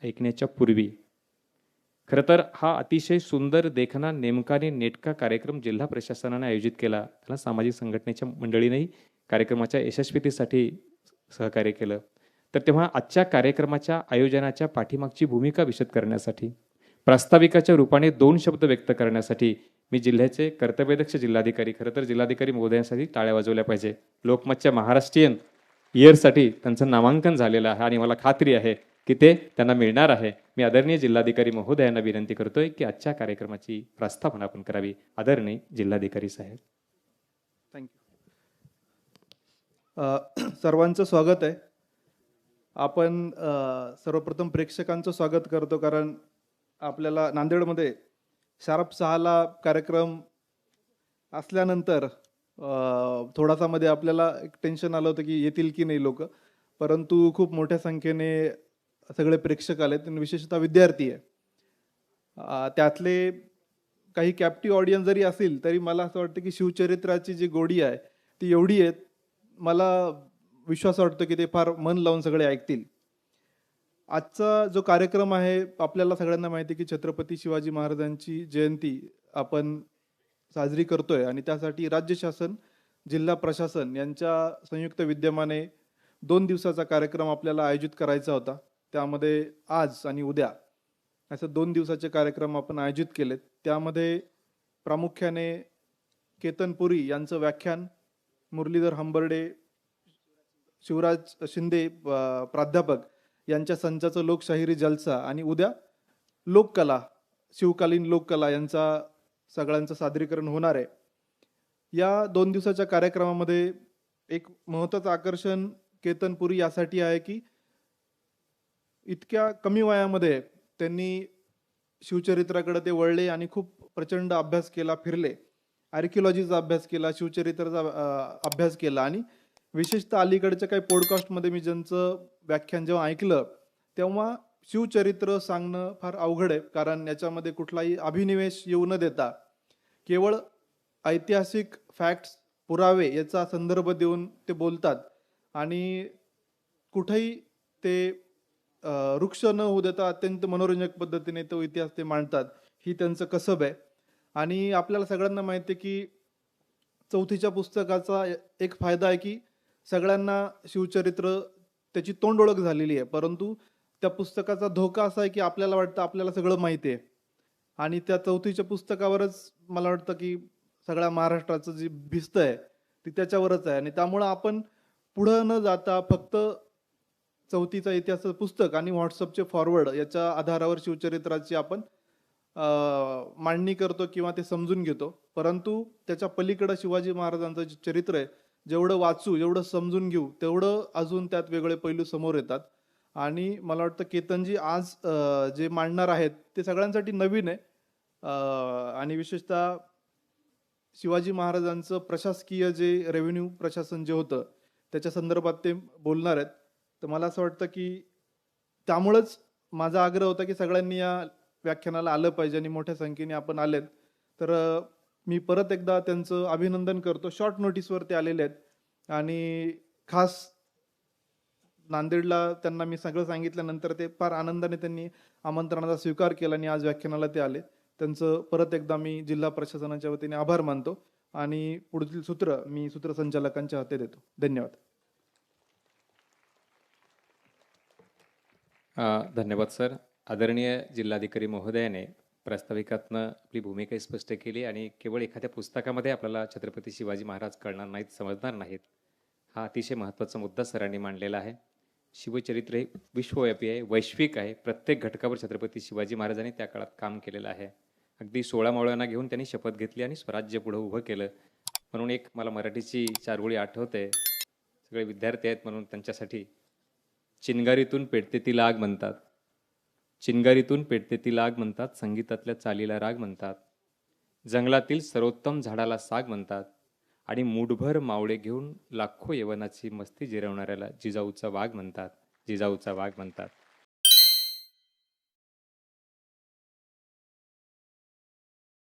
ऐकण्याच्या पूर्वी खरं तर हा अतिशय सुंदर, देखणा, नेमका आणि नेटका कार्यक्रम जिल्हा प्रशासनाने आयोजित केला. त्याला सामाजिक संघटनेच्या मंडळींनीही कार्यक्रमाच्या यशस्वीतेसाठी सहकार्य केलं. तर तेव्हा आजच्या कार्यक्रमाच्या आयोजनाच्या पाठीमागची भूमिका विशद करण्यासाठी, प्रास्ताविकाच्या रूपाने 2 शब्द व्यक्त करण्यासाठी मी जिल्ह्याचे कर्तव्यदक्ष जिल्हाधिकारी, खरं तर जिल्हाधिकारी महोदयांसाठी टाळ्या वाजवल्या पाहिजे. लोकमतच्या महाराष्ट्रीयन इयरसाठी त्यांचं नामांकन झालेलं आहे आणि मला खात्री आहे की ते त्यांना मिळणार आहे. मी आदरणीय जिल्हाधिकारी महोदयांना विनंती करतोय की आजच्या कार्यक्रमाची प्रस्थापना आपण करावी. आदरणीय जिल्हाधिकारी साहेब. थँक्यू. सर्वांचं स्वागत आहे. आपण सर्वप्रथम प्रेक्षकांचं स्वागत करतो, कारण आपल्याला नांदेडमध्ये शार्प 6ला कार्यक्रम असल्यानंतर थोडासा मध्ये आपल्याला एक टेन्शन आलं होतं की येतील की नाही लोक, परंतु खूप मोठ्या संख्येने सगळे प्रेक्षक आलेत आणि विशेषतः विद्यार्थी आहे. त्यातले काही कॅप्टिव्ह ऑडियन्स जरी असेल तरी मला असं वाटतं की शिवचरित्राची जी गोडी आहे ती एवढी आहे, मला विश्वास वाटतो की ते फार मन लावून सगळे ऐकतील. आजचा जो कार्यक्रम आहे, आपल्याला सगळ्यांना माहिती आहे की छत्रपती शिवाजी महाराजांची जयंती आपण साजरी करतोय आणि त्यासाठी राज्य शासन, जिल्हा प्रशासन यांच्या संयुक्त विद्यमाने 2 दिवसाचा कार्यक्रम आपल्याला आयोजित करायचा होता. त्यामध्ये आज आणि उद्या असं 2 दिवसाचे कार्यक्रम आपण आयोजित केलेत. त्यामध्ये प्रामुख्याने केतन पुरी यांचं व्याख्यान, मुरलीधर हंबर्डे, शिवराज शिंदे प्राध्यापक यांच्या संचाचं लोकशाहिरी जलसा आणि उद्या लोककला, शिवकालीन लोककला यांचा सगळ्यांचं सादरीकरण होणार आहे. या 2 दिवसाच्या कार्यक्रमामध्ये एक महत्त्वाचं आकर्षण केतन पुरी यासाठी आहे की इतक्या कमी वयामध्ये त्यांनी शिवचरित्राकडे ते वळले आणि खूप प्रचंड अभ्यास केला, फिरले, आर्किओलॉजीचा अभ्यास केला, शिवचरित्राचा अभ्यास केला आणि विशेषतः अलीकडच्या काही पॉडकास्टमध्ये मी ज्यांचं व्याख्यान जेव्हा ऐकलं तेव्हा शिवचरित्र सांगणं फार अवघड आहे, कारण याच्यामध्ये कुठलाही अभिनिवेश येऊ न देता केवळ ऐतिहासिक फॅक्ट्स, पुरावे याचा संदर्भ देऊन ते बोलतात आणि कुठेही ते वृक्ष न होऊ देता अत्यंत मनोरंजक पद्धतीने तो इतिहास ते मांडतात. ही त्यांचं कसब आहे. आणि आपल्याला सगळ्यांना माहिती आहे की 4थीच्या पुस्तकाचा एक फायदा आहे की सगळ्यांना शिवचरित्र त्याची तोंड ओळख झालेली आहे, परंतु त्या पुस्तकाचा धोका असा आहे की आपल्याला वाटतं आपल्याला सगळं माहिती आहे आणि त्या 4थीच्या पुस्तकावरच मला वाटतं की सगळ्या महाराष्ट्राचं जी भिस्त आहे ती त्याच्यावरच आहे. आणि त्यामुळं आपण पुढं न जाता फक्त 4थीचा इतिहासाचं पुस्तक आणि व्हॉट्सअपचे फॉरवर्ड याच्या आधारावर शिवचरित्राची आपण मांडणी करतो किंवा ते समजून घेतो, परंतु त्याच्या पलीकडे शिवाजी महाराजांचं जे चरित्र आहे, जेवढं वाचू, जेवढं समजून घेऊ, तेवढं अजून त्यात वेगळे पैलू समोर येतात. आणि मला वाटतं केतनजी आज जे मांडणार आहेत ते सगळ्यांसाठी नवीन आहे आणि विशेषतः शिवाजी महाराजांचं प्रशासकीय जे रेव्हेन्यू प्रशासन जे होतं त्याच्या संदर्भात ते बोलणार आहेत. तर मला असं वाटतं की त्यामुळंच माझा आग्रह होता की सगळ्यांनी या व्याख्यानाला आलं पाहिजे आणि मोठ्या संख्येने आपण आलेत. तर मी परत एकदा त्यांचं अभिनंदन करतो. शॉर्ट नोटीसवर ते आलेले आहेत आणि खास नांदेडला त्यांना मी सगळं सांगितल्यानंतर ते फार आनंदाने त्यांनी आमंत्रणाचा स्वीकार केला आणि आज व्याख्यानाला ते आले. त्यांचं परत एकदा मी जिल्हा प्रशासनाच्या वतीने आभार मानतो आणि पुढील सूत्र मी सूत्रसंचालकांच्या हाती देतो. धन्यवाद. धन्यवाद सर. आदरणीय जिल्हाधिकारी महोदयाने प्रास्ताविकातनं आपली भूमिका स्पष्ट केली आणि केवळ एखाद्या पुस्तकामध्ये आपल्याला छत्रपती शिवाजी महाराज कळणार नाहीत, समजणार नाहीत, हा अतिशय महत्त्वाचा मुद्दा सरांनी मांडलेला आहे. शिवचरित्र हे विश्वव्यापी आहे, वैश्विक आहे. प्रत्येक घटकावर छत्रपती शिवाजी महाराजांनी त्या काळात काम केलेलं आहे. अगदी 16 मावळ्यांना घेऊन त्यांनी शपथ घेतली आणि स्वराज्य पुढं उभं केलं. म्हणून एक मला मराठीची 4 ओळी आठवते. सगळे विद्यार्थी आहेत म्हणून त्यांच्यासाठी. चिनगारीतून पेटते ती लाग म्हणतात, चिनगारीतून पेटते ती लाग म्हणतात, संगीतातल्या चालीला राग म्हणतात, जंगलातील सर्वोत्तम झाडाला साग म्हणतात आणि मूठभर मावळे घेऊन लाखो यवनाची मस्ती जिरवणाऱ्याला जिजाऊचा वाघ म्हणतात, जिजाऊचा वाघ म्हणतात.